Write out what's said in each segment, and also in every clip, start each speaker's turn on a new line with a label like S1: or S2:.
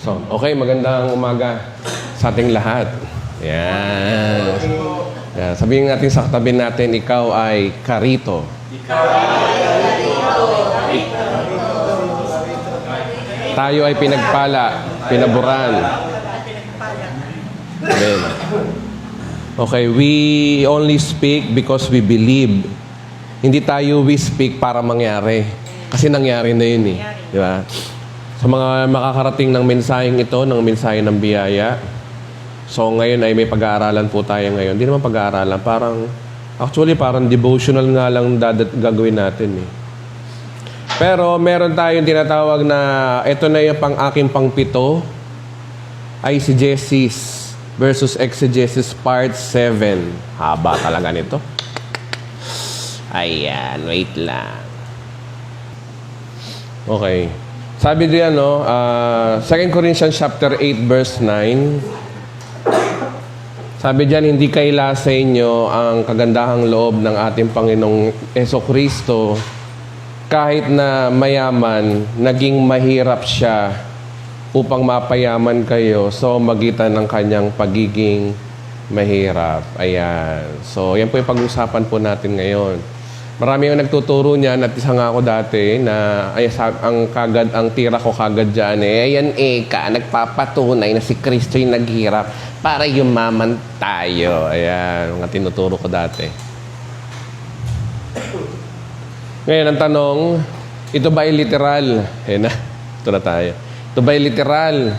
S1: So, okay, magandang umaga sa ating lahat. Yan. Yan. Sabihin natin sa katabi natin, ikaw ay karito. Tayo ay pinagpala, pinaburan. Amen. Okay, we only speak because we believe. Hindi tayo we speak para mangyari. Kasi nangyari na yun eh. Di ba? Sa mga makakarating ng mensaheng ito, ng mensahe ng biyaya. So ngayon ay may pag-aaralan po tayo ngayon. Hindi naman pag-aaralan, parang devotional nga lang gagawin natin eh. Pero meron tayong tinatawag na, ito na yung aking pang-pito, Eisegesis versus Exegesis Part 7. Haba talaga nito. Ayan, wait lang. Okay. Sabi diyan, 2 Corinthians chapter 8 verse 9. Sabi diyan, hindi kaila sa inyo ang kagandahang loob ng ating Panginoong Jesucristo. Kahit na mayaman, naging mahirap siya upang mapayaman kayo. So, magitan ng kanyang pagiging mahirap. Ayan. So, yan po yung pag-usapan po natin ngayon. Marami yung nagtuturo niyan at isa nga ako dati na ang tira ko kagad dyan ayan nagpapatunay na si Kristo yung naghirap para yumaman tayo. Ayan, mga tinuturo ko dati. Ngayon, ang tanong, ito ba ay literal? Ayan na, ito na tayo. Ito ba ay literal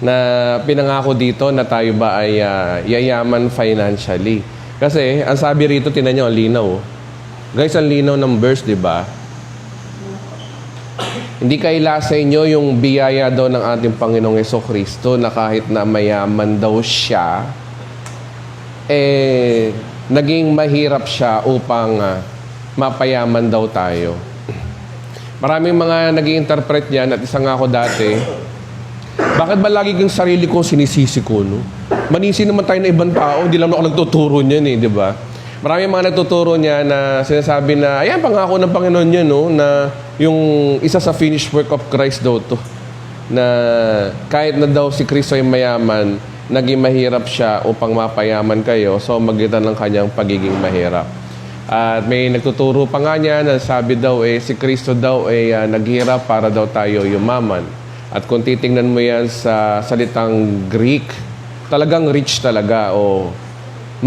S1: na pinangako dito na tayo ba ay yayaman financially? Kasi, ang sabi rito, tinan nyo, ang linaw. Guys, ang linaw ng verse, di ba? Hindi kaila sa inyo yung biyaya daw ng ating Panginoong Jesucristo na kahit na mayaman daw siya, naging mahirap siya upang mapayaman daw tayo. Maraming mga nag-i-interpret niyan at isa nga ako dati, bakit ba lagi kong sarili ko sinisisi ko, no? Manisi naman tayo ng ibang tao, hindi lang ako nagtuturo niyan eh, di ba? Maraming mga nagtuturo niya na sinasabi na, ayan, pangako ng Panginoon niya, no? Na yung isa sa finished work of Christ daw to. Na kahit na daw si Kristo ay mayaman, naging mahirap siya upang mapayaman kayo. So, magitan ng kanyang pagiging mahirap. At may nagtuturo pa nga niya na sabi daw, si Kristo daw ay naghirap para daw tayo yumaman. At kung titingnan mo yan sa salitang Greek, talagang rich talaga o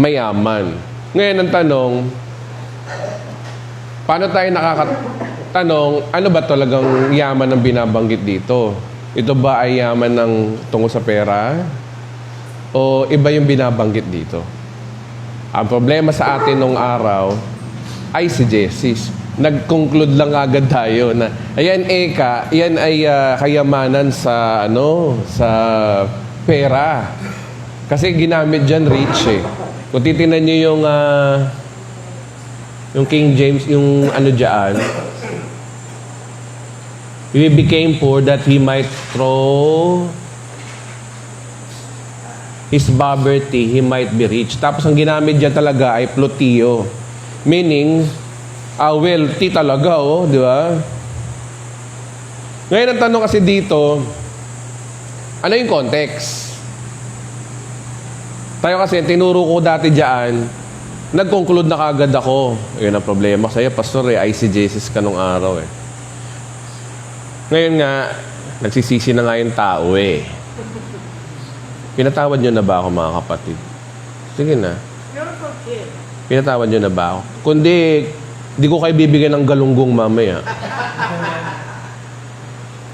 S1: mayaman. Ngayon, ang tanong, paano tayo nakakatanong, ano ba talagang yaman ang binabanggit dito? Ito ba ay yaman ng tungkol sa pera? O iba yung binabanggit dito? Ang problema sa atin nung araw ay si Jesus. Nag-conclude lang agad tayo na, ayan yan ay kayamanan sa, sa pera. Kasi ginamit dyan rich eh. Kung titignan nyo yung King James, yung dyan, he became poor that he might through his poverty, he might be rich. Tapos ang ginamit dyan talaga ay plutio. Meaning, wealthy talaga, di ba? Ngayon ang tanong kasi dito, ano yung context? Tayo kasi, tinuro ko dati dyan, nag-conclude na kagad ako. Yun ang problema sa'yo, Pastor, Eisegesis ka nung araw eh. Ngayon nga, nagsisisi na nga yung tao eh. Pinatawad nyo na ba ako, mga kapatid? Sige na. Pinatawad nyo na ba ako? Kundi, di ko kayo bibigyan ng galunggong mamaya.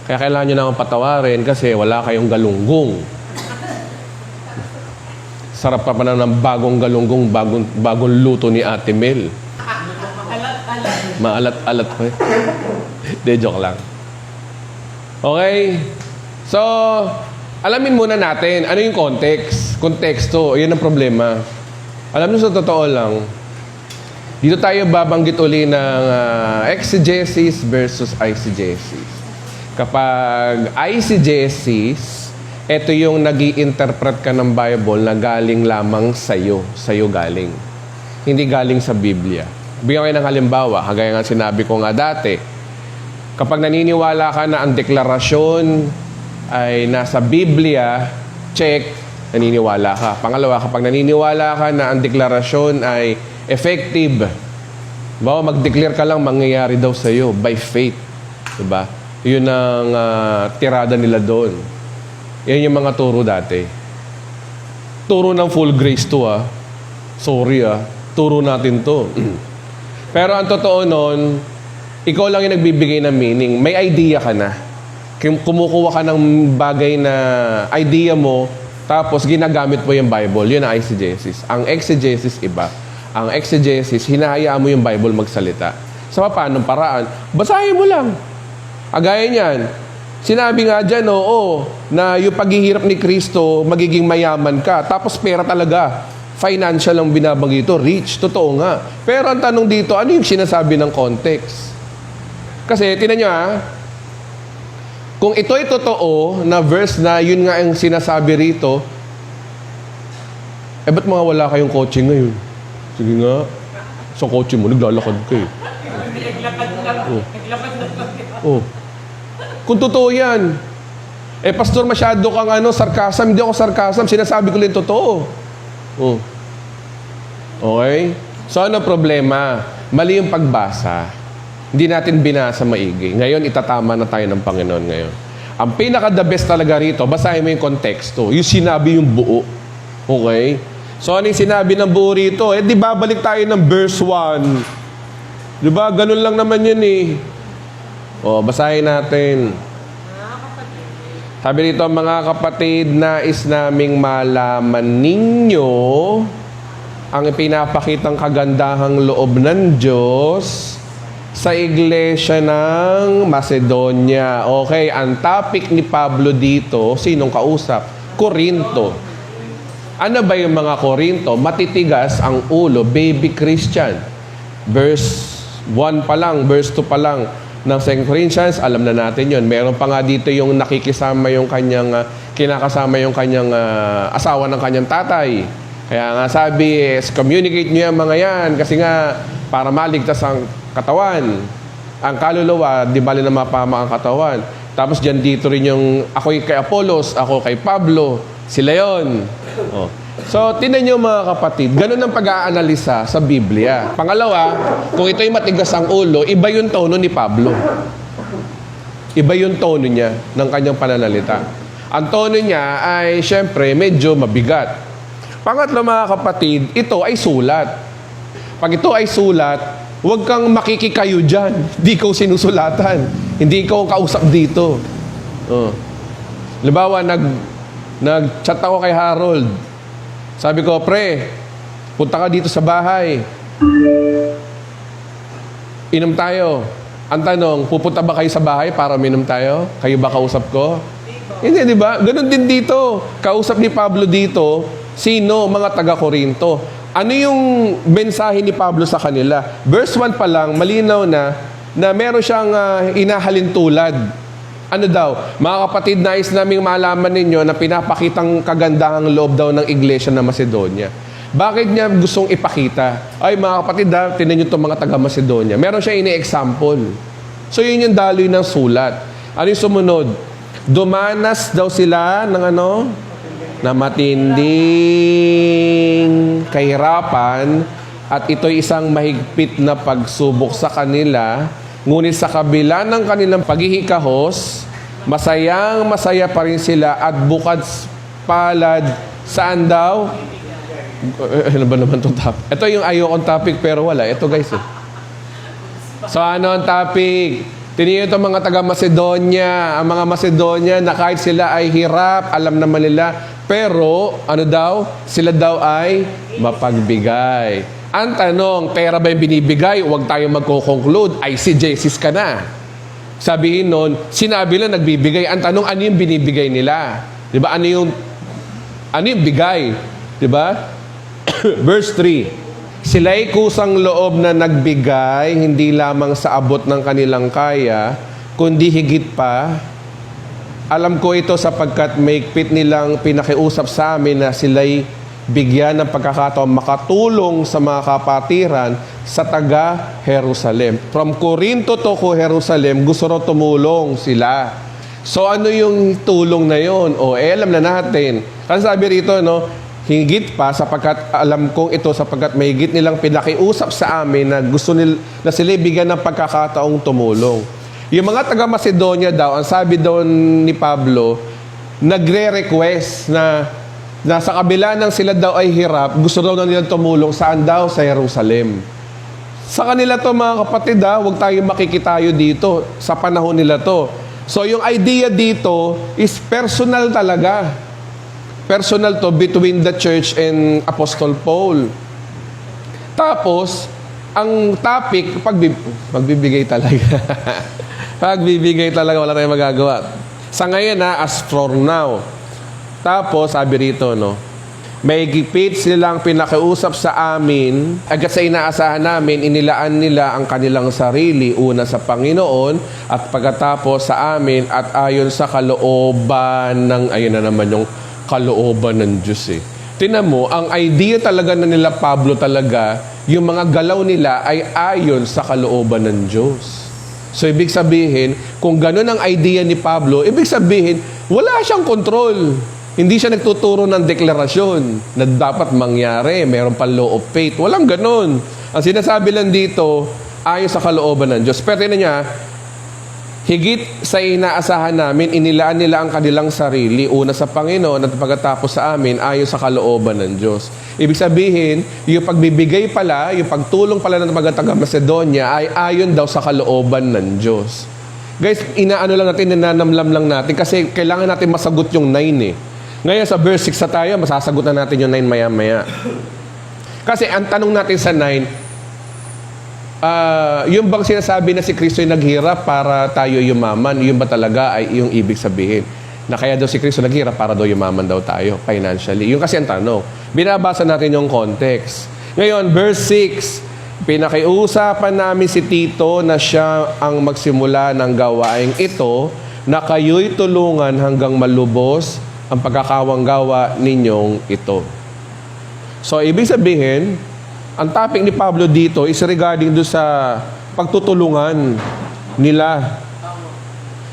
S1: Kaya kailangan nyo na akong patawarin kasi wala kayong galunggong. Sarap pa na ng bagong galunggong, bagong luto ni Ate Mel. Maalat-alat ko eh. De, joke lang. Okay? So, alamin muna natin, ano yung context? Konteksto, yun ang problema. Alam nyo sa totoo lang, dito tayo babanggit uli ng exegesis versus eisegesis. Kapag eisegesis, ito yung nag-i-interpret ka ng Bible na galing lamang sa'yo. Sa'yo galing. Hindi galing sa Biblia. Bigyan kayo ng halimbawa. Kagaya nga sinabi ko nga dati. Kapag naniniwala ka na ang deklarasyon ay nasa Biblia, check, naniniwala ka. Pangalawa, kapag naniniwala ka na ang deklarasyon ay effective, bawa mag-declare ka lang, mangyayari daw sa iyo by faith. Diba? Yun ang tirada nila doon. Yan yung mga turo dati. Turo ng full grace to Sorry turo natin to. Pero ang totoo nun, ikaw lang yung nagbibigay ng meaning. May idea ka na. Kumukuha ka ng bagay na idea mo, tapos ginagamit mo yung Bible. Yun ang exegesis. Ang exegesis iba. Ang exegesis, hinahayaan mo yung Bible magsalita. Sa paanong paraan? Basahin mo lang. Agaya niyan. Sinabi nga dyan, na yung paghihirap ni Kristo, magiging mayaman ka. Tapos pera talaga. Financial ang binabanggit ito. Rich. Totoo nga. Pero ang tanong dito, ano yung sinasabi ng context? Kasi, tinan nyo kung ito ay totoo na verse na yun nga ang sinasabi rito, ba't mga wala kayong kotse ngayon? Sige nga. Sa kotse mo, naglalakad ka
S2: Naglakad lang. Naglakad lang.
S1: Kung totoo yan, pastor, masyado kang sarcasm. Hindi ako sarcasm. Sinasabi ko lang totoo. Okay? So, ano problema? Mali yung pagbasa. Hindi natin binasa maigi. Ngayon, itatama na tayo ng Panginoon ngayon. Ang pinaka-the best talaga rito, basahin mo yung konteksto. Yung sinabi yung buo. Okay? So, ano yung sinabi ng buo rito? Di babalik tayo ng verse 1. Di ba? Ganun lang naman yun basahin natin. Sabi dito, mga kapatid, nais naming malaman ninyo ang pinapakitang kagandahang loob ng Diyos sa iglesia ng Macedonia. Okay, ang topic ni Pablo dito, sinong kausap? Korinto. Ano ba yung mga Korinto? Matitigas ang ulo, baby Christian. Verse 1 pa lang, verse 2 pa lang ng 2 Corinthians, alam na natin yon. Meron pa nga dito yung nakikisama yung kanyang, kinakasama yung kanyang asawa ng kanyang tatay. Kaya nga sabi, communicate nyo yung mga yan kasi nga para maligtas ang katawan. Ang kaluluwa, di bali na mapama ang katawan. Tapos dyan dito rin yung ako kay Apollos, ako kay Pablo, sila yon. So, tinan nyo mga kapatid, ganun ang pag-aanalisa sa Biblia. Pangalawa, kung ito'y matigas ang ulo, iba yung tono ni Pablo. Iba yung tono niya ng kanyang pananalita. Ang tono niya ay, syempre, medyo mabigat. Pangatlo mga kapatid, ito ay sulat. Pag ito ay sulat, huwag kang makikikayo dyan. Hindi ko sinusulatan. Hindi ko kausap dito. Halimbawa, nag-chat ako kay Harold. Sabi ko, pre, punta ka dito sa bahay. Inom tayo. Ang tanong, pupunta ba kayo sa bahay para minom tayo? Kayo ba kausap ko? Hindi, di ba? Ganon din dito. Kausap ni Pablo dito, sino? Mga taga-Korinto. Ano yung mensahe ni Pablo sa kanila? Verse 1 pa lang, malinaw na meron siyang inahalin tulad. Ano daw? Mga kapatid, nais naming malaman ninyo na pinapakitang kagandahang loob daw ng iglesia ng Macedonia. Bakit niya gustong ipakita? Ay, mga kapatid, tinan nyo itong mga taga-Macedonia. Meron siya ini-example. So, yun yung daloy ng sulat. Ano yung sumunod? Dumanas daw sila ng na matinding kahirapan at ito'y isang mahigpit na pagsubok sa kanila. Ngunit sa kabila ng kanilang paghihikahos, masayang-masaya pa rin sila at bukod palad saan daw? Ano ba naman itong topic? Ito yung ayokong topic pero wala. Ito guys So ano ang topic? Tiniyo itong mga taga-Macedonia. Ang mga Macedonia na kahit sila ay hirap, alam naman nila. Pero ano daw? Sila daw ay mapagbigay. Ang tanong, pera ba yung binibigay? Huwag tayong magko-conclude. Ay, si Jesus ka na. Sabihin nun, sinabi lang nagbibigay. Ang tanong, ano yung binibigay nila? Diba? Ano yung bigay? Diba? Verse 3. Sila'y kusang loob na nagbigay, hindi lamang sa abot ng kanilang kaya, kundi higit pa. Alam ko ito sapagkat maigpit nilang pinakiusap sa amin na sila'y bigyan ng pagkakataon makatulong sa mga kapatiran sa taga-Jerusalem. From Corinto to Jerusalem, gusto raw tumulong sila. So ano yung tulong na yon? Alam na natin. Kasi sabi rito, no, higit pa sapagkat alam kong ito sapagkat may higit nilang pinakiusap sa amin na gusto na sila bigyan ng pagkakataong tumulong. Yung mga taga Macedonia daw, ang sabi daw ni Pablo, nagre-request na sa kabila ng sila daw ay hirap, gusto daw na nilang tumulong. Saan daw? Sa Jerusalem. Sa kanila to mga kapatid, huwag tayong makikitayo dito. Sa panahon nila to. So yung idea dito is personal talaga. Personal to between the church and Apostle Paul. Tapos, ang topic, pagbibigay talaga. Pagbibigay talaga, wala tayong magagawa. Sa ngayon as for now. Tapos, sabi rito, no, may gipit silang pinakiusap sa amin, agad sa inaasahan namin, inilaan nila ang kanilang sarili, una sa Panginoon, at pagkatapos sa amin, at ayon sa kalooban ng, ayun na naman yung kalooban ng Diyos eh. Tingnan mo, ang idea talaga na nila Pablo talaga, yung mga galaw nila ay ayon sa kalooban ng Diyos. So, ibig sabihin, kung ganun ang idea ni Pablo, ibig sabihin, wala siyang control. Hindi siya nagtuturo ng deklarasyon na dapat mangyari. Meron pa law of faith. Walang ganun. Ang sinasabi lang dito, ayon sa kalooban ng Diyos. Pero niya, higit sa inaasahan namin, inilaan nila ang kanilang sarili, una sa Panginoon at pagkatapos sa amin, ayon sa kalooban ng Diyos. Ibig sabihin, yung pagbibigay pala, yung pagtulong pala ng mga taga Macedonia ay ayon daw sa kalooban ng Diyos. Guys, inaano lang natin, nananamlam lang natin kasi kailangan natin masagot yung 9 eh. Ngayon sa verse 6 na tayo, masasagot na natin yung 9 maya-maya. Kasi ang tanong natin sa 9, yung bang sinasabi na si Kristo ay naghirap para tayo yumaman, yun ba talaga ay yung ibig sabihin? Na kaya daw si Kristo naghirap para daw yumaman daw tayo financially. Yun kasi ang tanong. Binabasa natin yung context. Ngayon, verse 6, pinakiusapan namin si Tito na siya ang magsimula ng gawaing ito na kayo'y tulungan hanggang malubos ang pagkakawanggawa ninyong ito. So, ibig sabihin, ang topic ni Pablo dito is regarding do sa pagtutulungan nila.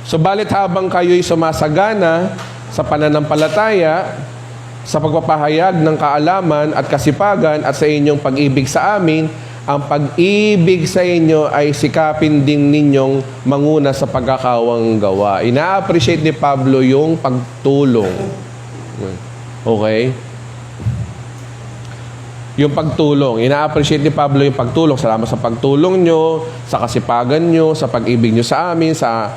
S1: So, balit habang kayo'y sumasagana sa pananampalataya, sa pagpapahayag ng kaalaman at kasipagan at sa inyong pag-ibig sa amin, ang pag-ibig sa inyo ay sikapin din ninyong manguna sa pagkakawanggawa. Ina-appreciate ni Pablo yung pagtulong. Okay? Yung pagtulong. Ina-appreciate ni Pablo yung pagtulong. Salamat sa pagtulong nyo, sa kasipagan nyo, sa pag-ibig nyo sa amin, sa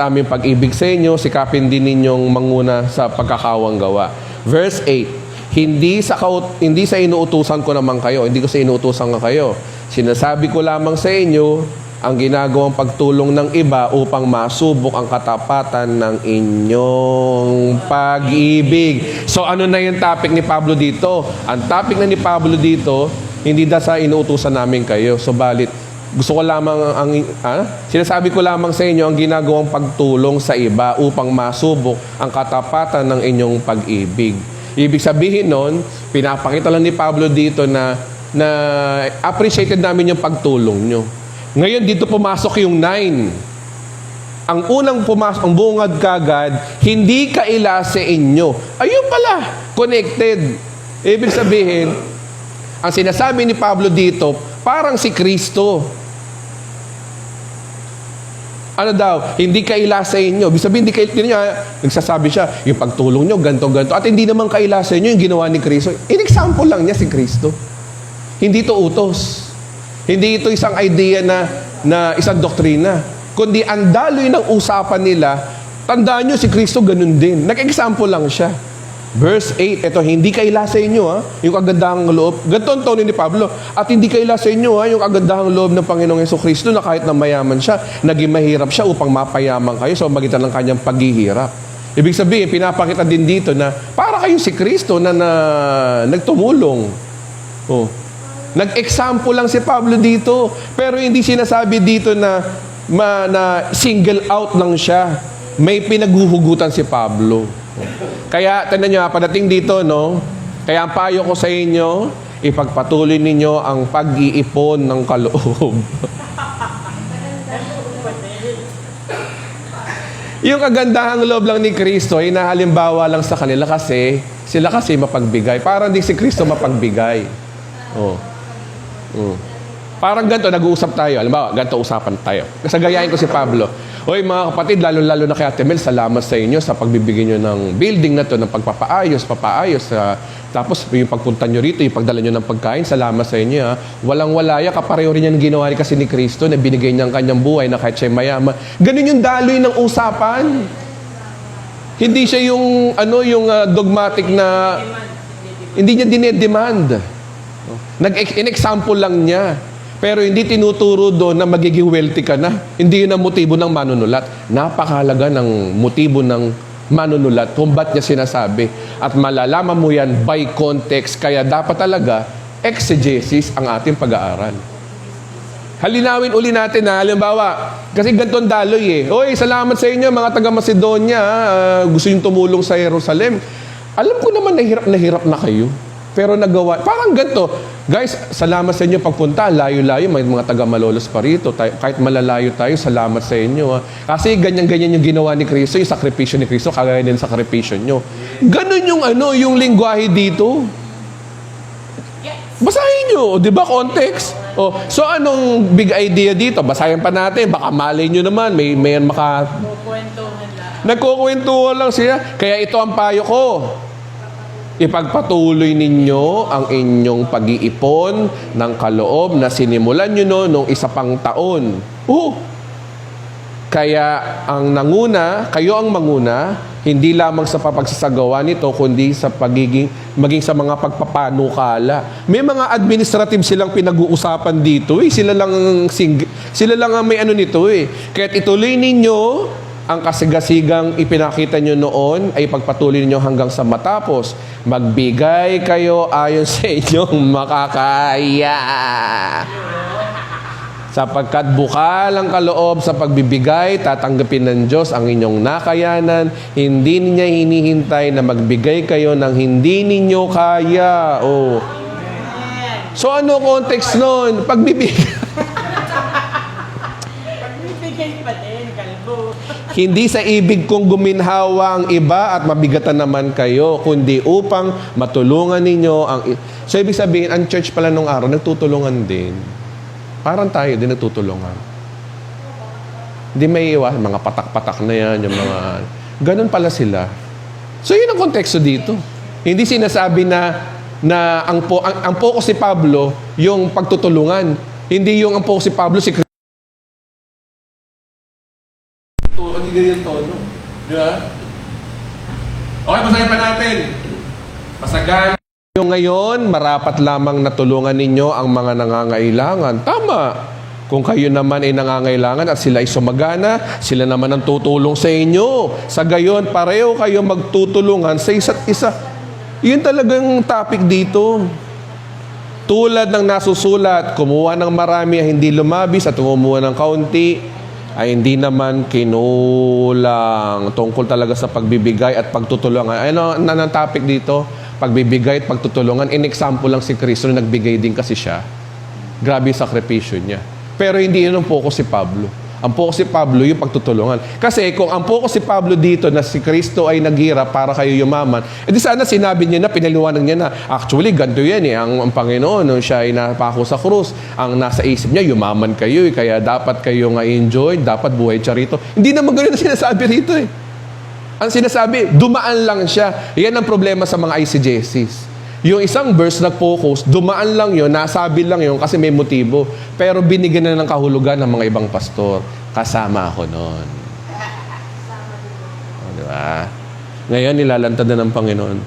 S1: aming pag-ibig sa inyo, sikapin din ninyong manguna sa pagkakawanggawa. Verse 8. Hindi sa inuutusan ko naman kayo. Hindi ko sa inuutusan ka kayo. Sinasabi ko lamang sa inyo ang ginagawang pagtulong ng iba upang masubok ang katapatan ng inyong pag-ibig. So ano na yung topic ni Pablo dito? Ang topic na ni Pablo dito, hindi sa inuutusan namin kayo. So balit, gusto ko lamang sinasabi ko lamang sa inyo ang ginagawang pagtulong sa iba upang masubok ang katapatan ng inyong pag-ibig. Ibig sabihin nun, pinapakita lang ni Pablo dito na appreciated namin yung pagtulong nyo. Ngayon, dito pumasok yung 9. Ang unang pumasok, ang bungad kagad, hindi kaila sa inyo. Ayun pala, connected. Ibig sabihin, ang sinasabi ni Pablo dito, parang si Kristo. Ano daw? Hindi kaila sa inyo. Ibig sabihin, hindi kaila niya. Nagsasabi siya, yung pagtulong nyo, ganito. At hindi naman kaila sa inyo yung ginawa ni Kristo. In-example lang niya si Kristo. Hindi ito utos. Hindi ito isang idea na isang doktrina. Kundi ang daloy ng usapan nila, tandaan nyo si Kristo ganun din. Nag-example lang siya. Verse 8, ito, hindi kaila sa inyo, yung kagandahang loob. Ganito ang tono ni Pablo. At hindi kaila sa inyo, yung kagandahang loob ng Panginoong Jesucristo na kahit na mayaman siya, naging mahirap siya upang mapayaman kayo sa magitan ng kanyang paghihirap. Ibig sabihin, pinapakita din dito na para kayo si Kristo na nagtumulong. Nag-example lang si Pablo dito. Pero hindi sinasabi dito na single out lang siya. May pinaghuhugutan si Pablo. Kaya, tanda nyo, padating dito, no? Kaya ang payo ko sa inyo, ipagpatuloy ninyo ang pag-iipon ng kaloob. Yung kagandahang loob lang ni Kristo ay nahalimbawa lang sa kanila kasi sila kasi mapagbigay. Parang di si Kristo mapagbigay. Oh. Mm. Parang ganito, nag-uusap tayo. Alam ba, ganito usapan tayo. Kasagayain ko si Pablo. Hoy mga kapatid, lalo-lalo na kay Ate Mel, salamat sa inyo sa pagbibigay nyo ng building na to, ng papaayos. Tapos yung pagpunta nyo rito, yung pagdala nyo ng pagkain, salamat sa inyo. Ha? Walang-walaya, kapareho rin yan ginawa ni kasi ni Kristo na binigay niya ang kanyang buhay na kahit siya mayaman. Ganun yung daloy ng usapan. Hindi siya yung, dogmatic na, hindi niya dinedemand. In-example lang niya. Pero hindi tinuturo doon na magiging wealthy ka na. Hindi yun ang motibo ng manunulat. Napakahalaga ng motibo ng manunulat kung ba't niya sinasabi. At malalaman mo yan by context. Kaya dapat talaga exegesis ang ating pag-aaral. Halinawin uli natin na, halimbawa, kasi ganitong daloy eh. Oy, salamat sa inyo mga taga-Macedonia. Gusto yung tumulong sa Jerusalem. Alam ko naman na hirap na kayo. Pero nagawa, parang ganito. Guys, salamat sa inyo pagpunta. Layo-layo, may mga taga-Malolos pa rito. Kahit malalayo tayo, salamat sa inyo. Ha? Kasi ganyan-ganyan yung ginawa ni Kristo, yung sakripisyo ni Kristo, kagaya din sakripisyo nyo. Ganon yung yung lingwahe dito. Basahin nyo, di ba, context? So anong big idea dito? Basahin pa natin, baka malay nyo naman, may nagkukwentuhan lang siya. Kaya ito ang payo ko. Ipagpatuloy ninyo ang inyong pag-iipon ng kaloob na sinimulan nyo noong isa pang taon. Kaya ang kayo ang manguna, hindi lamang sa papagsasagawa nito, kundi sa maging sa mga pagpapanukala. May mga administrative silang pinag-uusapan dito. Sila lang ang may nito. Kaya ituloy ninyo ang kasigasigang ipinakita nyo noon ay pagpatuloy ninyo hanggang sa matapos. Magbigay kayo ayon sa inyong makakaya. Sapagkat bukal ang kaloob sa pagbibigay, tatanggapin ng Diyos ang inyong nakayanan. Hindi niya hinihintay na magbigay kayo ng hindi ninyo kaya. So ano context nun? Pagbibigay. Hindi sa ibig kong guminhawa ang iba at mabigatan naman kayo, kundi upang matulungan ninyo ang... So, ibig sabihin, ang church pala nung araw, nagtutulungan din. Parang tayo din nagtutulungan. Hindi may iwas, mga patak-patak na yan, yung mga... Ganun pala sila. So, yun ang konteksto dito. Hindi sinasabi na ang focus si Pablo, yung pagtutulungan. Hindi yung ang focus si Pablo, si Kristo. Ganyan tono. Di ba? Okay, basahin pa natin. Pasagan nyo ngayon, marapat lamang natulungan ninyo ang mga nangangailangan. Tama. Kung kayo naman ay nangangailangan at sila ay sumagana, sila naman ang tutulong sa inyo. Sa gayon, pareho kayo magtutulungan sa isa't isa. Yun talagang topic dito. Tulad ng nasusulat, kumuha ng marami ay hindi lumabis at kumuha ng kaunti ay hindi naman kinulang. Tungkol talaga sa pagbibigay at pagtutulungan. Ano ang topic dito? Pagbibigay at pagtutulungan. In example lang si Kristo na nagbigay din kasi siya. Grabe yung sakripisyo niya. Pero hindi yun ang focus si Pablo. Ang focus si Pablo yung pagtutulungan. Kasi kung ang focus si Pablo dito na si Kristo ay naghirap para kayo yumaman, edi sana sinabi niya na, pinaliwanag niya na, actually, ganito yan eh. Ang Panginoon, nung siya ay napako sa krus, ang nasa isip niya, yumaman kayo eh. Kaya dapat kayo nga enjoy, dapat buhay siya rito. Hindi naman ganun ang sinasabi rito eh. Ang sinasabi, dumaan lang siya. Yan ang problema sa mga ICJCs. Yung isang verse nag-focus, dumaan lang yun, nasabi lang yun kasi may motibo. Pero binigyan na ng kahulugan ng mga ibang pastor. Kasama ako noon. Diba? Ngayon, nilalantad na ng Panginoon.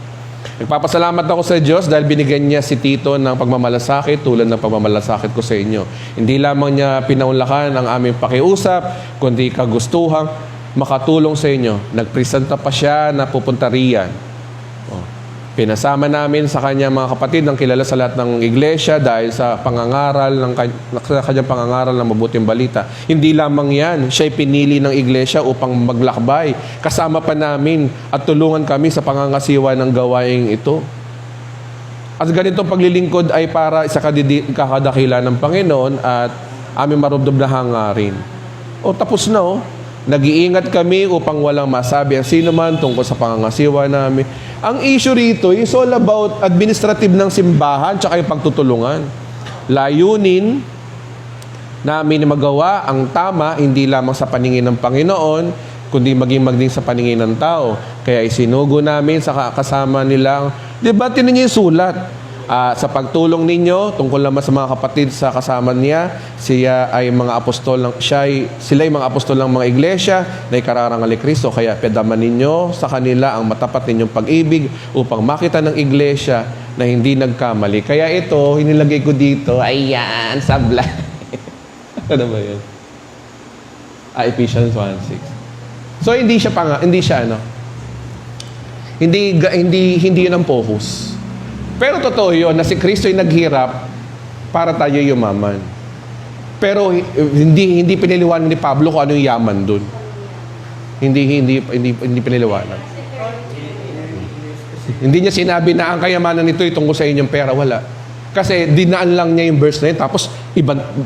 S1: Nagpapasalamat ako sa Diyos dahil binigyan niya si Tito ng pagmamalasakit tulad ng pagmamalasakit ko sa inyo. Hindi lamang niya pinaunlakan ang aming pakiusap, kundi kagustuhang makatulong sa inyo. Nagpresenta pa siya na pupunta riyan. Pinasama namin sa kanya mga kapatid ng kilala sa lahat ng iglesia dahil sa pangangaral sa kanyang pangangaral ng mabuting balita. Hindi lamang yan, siya'y pinili ng iglesia upang maglakbay. Kasama pa namin at tulungan kami sa pangangasiwa ng gawaing ito. At ganitong paglilingkod ay para sa kakadakila ng Panginoon at aming marubdob na hangarin. Tapos na Nag-iingat kami upang walang masabi ang sino man tungkol sa pangangasiwa namin. Ang issue rito is all about administrative ng simbahan tsaka yung pagtutulungan. Layunin namin na magawa ang tama, hindi lamang sa paningin ng Panginoon, kundi maging sa paningin ng tao. Kaya isinugo namin sa kasama nilang, di ba, tinan niyo yung sulat? Sa pagtulong ninyo, tungkol naman sa mga kapatid sa kasama niya, sila ay mga apostol mga apostol ng mga iglesia na ikararangal ni Kristo. Kaya pedaman ninyo sa kanila ang matapat ninyong pag-ibig upang makita ng iglesia na hindi nagkamali. Kaya ito, hinilagay ko dito, ayan, sablay. Ano ba yun? Ephesians 1:6. So, hindi yun ang focus. Pero totoo yun na si Kristo ay naghirap para tayo yumaman. Pero hindi piniliwanag ni Pablo kung ano yung yaman dun. Hindi piniliwanag. Hindi niya sinabi na ang kayamanan nito ay tungkol sa inyong pera. Wala. Kasi dinaan lang niya yung verse na yun, tapos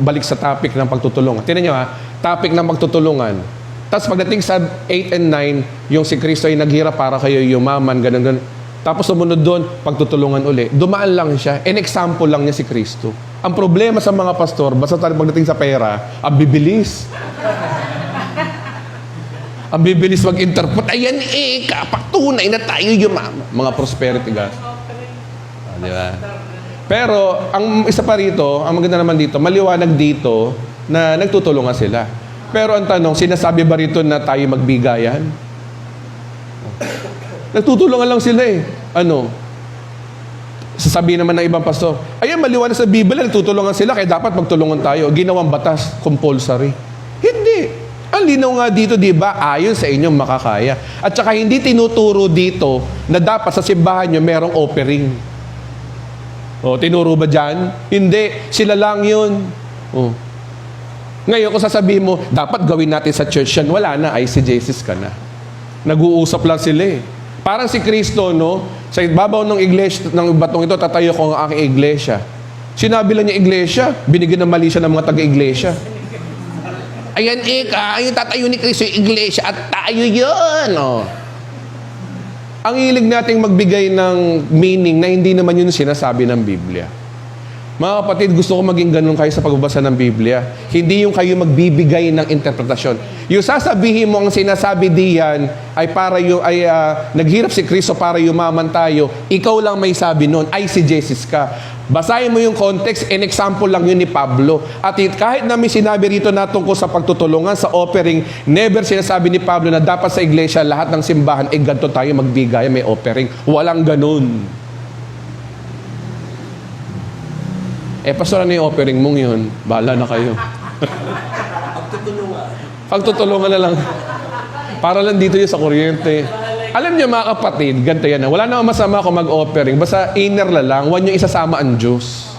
S1: balik sa topic ng pagtutulungan. Tingnan niyo topic ng pagtutulungan. Tapos pagdating sa 8 and 9, yung si Kristo ay naghirap para kayo yumaman, ganun. Tapos sumunod doon, pagtutulungan uli. Dumaan lang siya. An example lang niya si Kristo. Ang problema sa mga pastor, basta pagdating sa pera, ang bibilis. Ang bibilis mag-interpret. Ayan patunay na tayo yumaman. Mga prosperity guys. Di ba? Pero, ang isa pa rito, ang maganda naman dito, maliwanag dito na nagtutulungan sila. Pero ang tanong, sinasabi ba rito na tayo magbigayan? Nagtutulungan lang sila Sasabihin naman ng ibang pastor, ayan, maliwanag sa Biblia, nagtutulungan sila, kaya dapat magtulungan tayo. Ginawang batas, compulsory. Hindi. Ang linaw nga dito, di ba, ayon sa inyong makakaya. At saka hindi tinuturo dito na dapat sa simbahan nyo merong offering. Tinuro ba dyan? Hindi. Sila lang yun. Ngayon, kung sasabihin mo, dapat gawin natin sa church yan, wala na, ICJCs ka na. Nag-uusap lang sila Parang si Kristo, sa ibabaw ng iglesia, ng batong ito, tatayo ko ang aking iglesia. Sinabi lang niya iglesia, binigyan ng mali siya ng mga taga-iglesia. Ayan, yung tatayo ni Kristo yung iglesia at tayo yun. Ang hilig nating magbigay ng meaning na hindi naman yun sinasabi ng Biblia. Mga kapatid, gusto ko maging ganun kayo sa pagbabasa ng Biblia. Hindi yung kayo magbibigay ng interpretasyon. Yung sasabihin mo ang sinasabi diyan ay naghirap si Kristo para yumaman tayo. Ikaw lang may sabi noon, ay si Jesus ka. Basahin mo yung context, an example lang yun ni Pablo. At kahit namin sinabi rito na tungkol sa pagtutulungan, sa offering, never sinasabi ni Pablo na dapat sa iglesia, lahat ng simbahan, ganito tayo magbigay, may offering. Walang ganun. Pastor, ano yung offering mong yun? Bahala na kayo. Pagtutulungan na lang. Para lang dito yun sa kuryente. Alam niyo mga kapatid, ganito yan. Wala namang masama kung mag-offering. Basta inner na lang, huwag niyo isasama ang Diyos.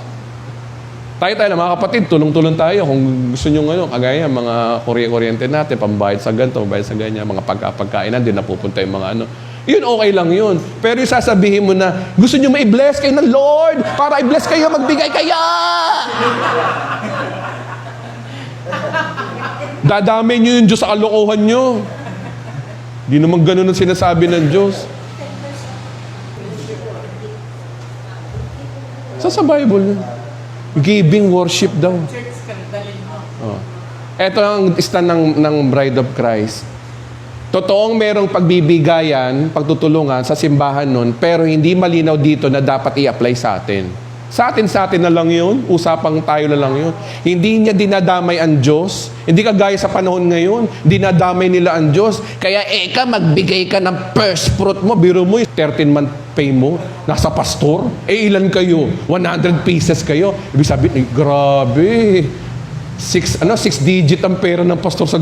S1: Tayo na mga kapatid, tulong-tulong tayo. Kung gusto niyo kagaya mga kuryente natin, pambayad sa ganito, pambayad sa ganyan, mga pagkainan, din napupunta yung mga Yun, okay lang yun. Pero yung sasabihin mo na, gusto nyo ma-bless kayo ng Lord para i-bless kayo, magbigay kaya! Dadamay nyo yung Diyos sa kalokohan nyo. Di naman ganun ang sinasabi ng Diyos. Sa Bible, giving worship daw. Ito ang stand ng Bride of Christ. Totoong merong pagbibigayan, pagtutulungan sa simbahan nun, pero hindi malinaw dito na dapat i-apply sa atin. Sa atin na lang yun, usapang tayo na lang yun. Hindi niya dinadamay ang Diyos. Hindi kagaya sa panahon ngayon, dinadamay nila ang Diyos. Kaya magbigay ka ng first fruit mo, biro mo, 13-month pay mo, nasa pastor. Ilan kayo? 100 pieces kayo. Ibig sabihin, grabe. 6 digit ang pera ng pastor sa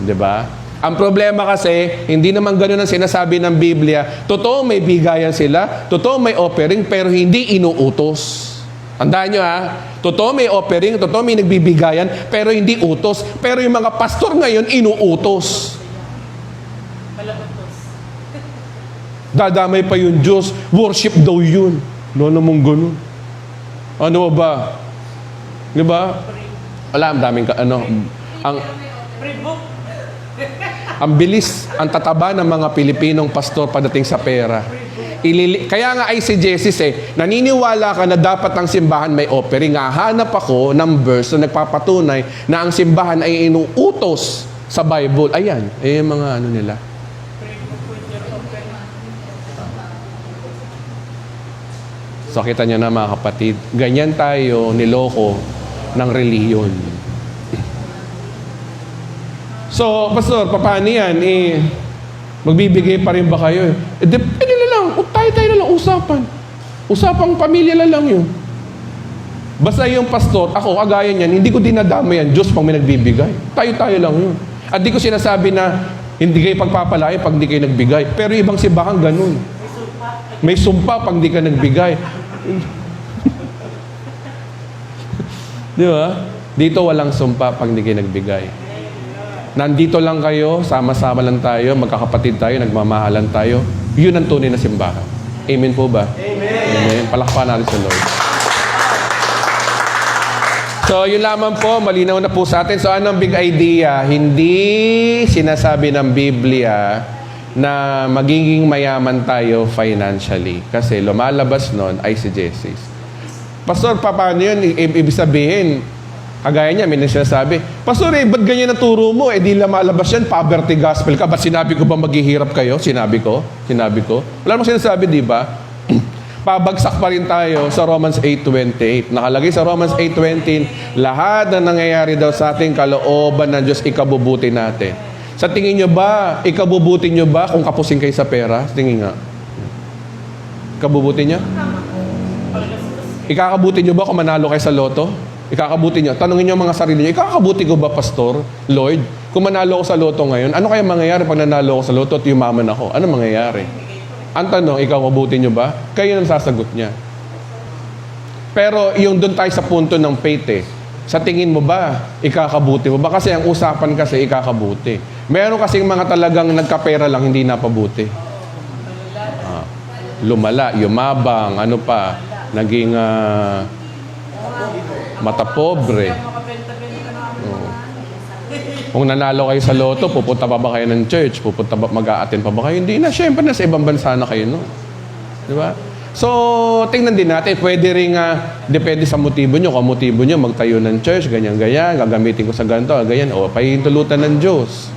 S1: di ba? Ang problema kasi, hindi naman ganun ang sinasabi ng Biblia. Totoo may bigayan sila, totoo may offering, pero hindi inuutos. Tandaan nyo totoo may offering, totoo may nagbibigayan, pero hindi utos. Pero yung mga pastor ngayon, inuutos. Dadamay pa yung Diyos, worship daw yun. Namang ganun. Ano ba? Di ba? Wala, daming Ang,
S2: Free book.
S1: ang bilis, ang tataba ng mga Pilipinong pastor pagdating sa pera. Kaya nga eisegesis naniniwala ka na dapat ang simbahan may offering. Hanap ako ng verse na nagpapatunay na ang simbahan ay inuutos sa Bible. Ayan, mga ano nila. So kita nyo na mga kapatid, ganyan tayo niloko ng reliyon. So, Pastor, paano yan? Magbibigay pa rin ba kayo? Depende na lang. Tayo na lang usapan. Usapang pamilya na lang yun. Basta yung pastor, ako, kagaya niyan, hindi ko dinadama yan. Diyos pang may nagbibigay. Tayo lang yun. At di ko sinasabi na hindi kayo pagpapalaya pag di kayo nagbigay. Pero ibang simbahan ganun. May sumpa pag di ka nagbigay. Di ba? Dito walang sumpa pag di kayo nagbigay. Nandito lang kayo, sama-sama lang tayo, magkakapatid tayo, nagmamahalan tayo. Yun ang tunay na simbahan. Amen po ba? Amen. Palakpakan natin sa Lord. So, yun lamang po, malinaw na po sa atin. So, anong big idea? Hindi sinasabi ng Biblia na magiging mayaman tayo financially. Kasi lumalabas nun ay si Jesus. Pastor, paano yun? Ibig sabihin, kagaya niya, may sinasabi, Pastor, ba't ganyan ang turo mo? Di lumalabas yan, poverty gospel ka. Ba't sinabi ko ba maghihirap kayo? Sinabi ko. Wala namang sinasabi, di ba? Pabagsak pa rin tayo sa Romans 8:28. Nakalagay sa Romans 8:20, lahat na nangyayari daw sa ating kalooban ng Diyos, ikabubuti natin. Sa tingin nyo ba, ikabubuti nyo ba kung kapusing kayo sa pera? Tingin nga. Ikabubuti nyo? Ikakabuti nyo ba kung manalo kayo sa loto? Ikakabuti nyo. Tanungin nyo mga sarili nyo, ikakabuti ko ba, Pastor, Lord? Kung manalo ako sa loto ngayon, ano kaya mangyayari pag nanalo ako sa loto at yumaman ako? Ano mangyayari? Ang tanong, ikakabuti nyo ba? Kayo ang sasagot niya. Pero yung doon tayo sa punto ng faith Sa tingin mo ba, ikakabuti mo ba? Kasi ang usapan kasi, ikakabuti. Meron kasing mga talagang nagkapera lang, hindi napabuti. Lumala, yumabang, ano pa, naging matapobre. Kung nanalo kayo sa loto, pupunta pa ba kayo ng church? Pupunta ba, mag-a-attend pa ba kayo? Hindi na, syempre nasa ibang bansa na kayo, no? Di ba? So, tingnan din natin, pwede rin depende sa motibo nyo. Kung motibo nyo, magtayo ng church, ganyan-ganyan, gagamitin ko sa ganito, ganyan, pahihintulutan ng Diyos.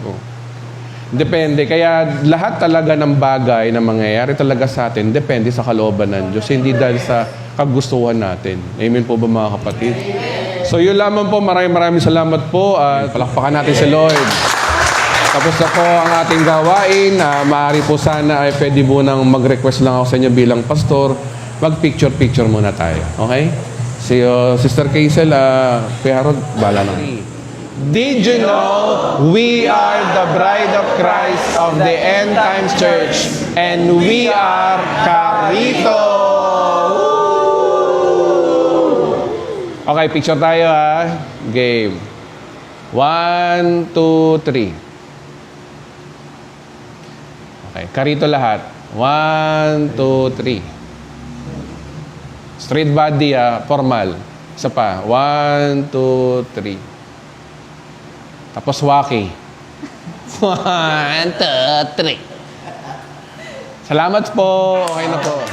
S1: Depende. Kaya lahat talaga ng bagay na mangyayari talaga sa atin, depende sa kalooban ng Diyos. Hindi dahil sa kagustuhan natin. Amen po ba mga kapatid? So yun lamang po. Maraming salamat po. Palakpakan natin si Lord. Tapos na po ang ating gawain. Maaari po sana ay pwede po nang mag-request lang ako sa inyo bilang pastor. Mag-picture-picture muna tayo. Okay? Si Sister Kaisel, Kuya Harold, bala na. Did you know we are the bride of Christ of the End Times Church and we are Carito? Okay, picture tayo Game. 1, 2, 3. Okay, Carito lahat. 1, 2, 3. Straight body formal. Isa pa. 1, 2, 3. Tapos waki. 1, 2, 3. Salamat po. Okay na po.